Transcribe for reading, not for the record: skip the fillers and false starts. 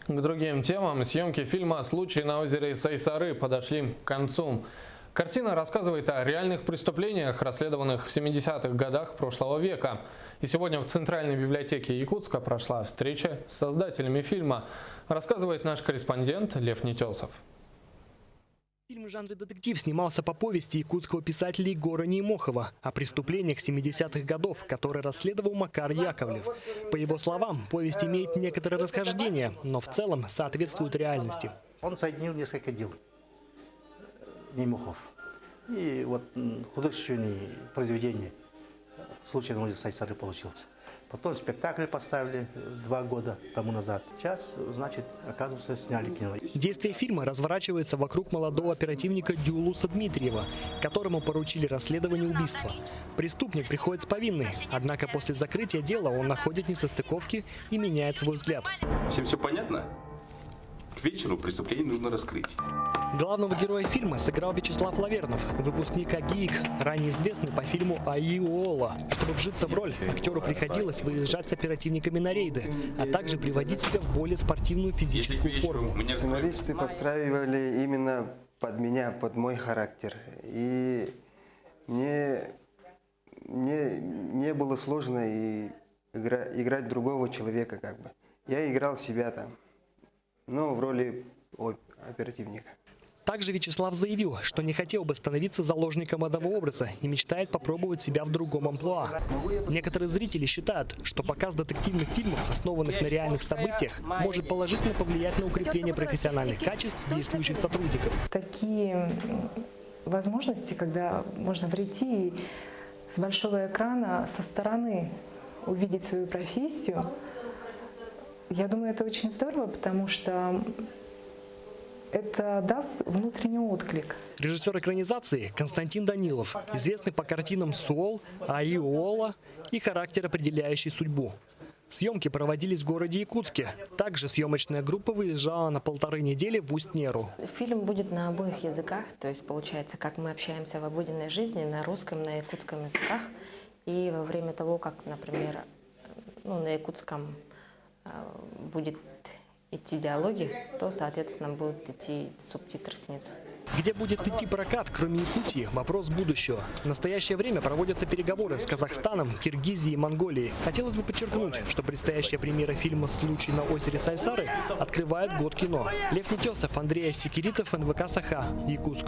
К другим темам. Съемки фильма «Случай на озере Сайсары» подошли к концу. Картина рассказывает о реальных преступлениях, расследованных в 70-х годах прошлого века. И сегодня в Центральной библиотеке Якутска прошла встреча с создателями фильма. Рассказывает наш корреспондент Лев Нетесов. Фильм в жанре детектив снимался по повести якутского писателя Егора Неймохова о преступлениях 70-х годов, которые расследовал Макар Яковлев. По его словам, повесть имеет некоторые расхождения, но в целом соответствует реальности. Он соединил несколько дел Неймохов. И вот художественное произведение «Случай на озере Сайсары» получился. Потом спектакль поставили 2 года тому назад. Сейчас, значит, оказывается, сняли кино. Действие фильма разворачивается вокруг молодого оперативника Дюлуса Дмитриева, которому поручили расследование убийства. Преступник приходит с повинной, однако после закрытия дела он находит несостыковки и меняет свой взгляд. Всем все понятно? К вечеру преступление нужно раскрыть. Главного героя фильма сыграл Вячеслав Лавернов, выпускник АГИИК, ранее известный по фильму «Аиола». Чтобы вжиться в роль, актеру приходилось выезжать с оперативниками на рейды, а также приводить себя в более спортивную физическую форму. Сценаристы подстраивали именно под меня, под мой характер. И мне не было сложно и играть другого человека, как бы. Я играл себя там, но в роли оперативника. Также Вячеслав заявил, что не хотел бы становиться заложником одного образа и мечтает попробовать себя в другом амплуа. Некоторые зрители считают, что показ детективных фильмов, основанных на реальных событиях, может положительно повлиять на укрепление профессиональных качеств действующих сотрудников. Такие возможности, когда можно прийти и с большого экрана со стороны увидеть свою профессию, я думаю, это очень здорово, потому что это даст внутренний отклик. Режиссер экранизации Константин Данилов, известный по картинам «Суол», «Аиола» и «Характер, определяющий судьбу». Съемки проводились в городе Якутске. Также съемочная группа выезжала на 1,5 недели в Усть-Неру. Фильм будет на обоих языках, то есть получается, как мы общаемся в обыденной жизни, на русском, на якутском языках. И во время того, как, например, на якутском будет идти диалоги, то, соответственно, будут идти субтитры снизу. Где будет идти прокат, кроме Якутии, вопрос будущего. В настоящее время проводятся переговоры с Казахстаном, Киргизией и Монголией. Хотелось бы подчеркнуть, что предстоящая премьера фильма «Случай на озере Сайсары» открывает год кино. Лев Нетесов, Андрей Секиритов, НВК «Саха», Якутск.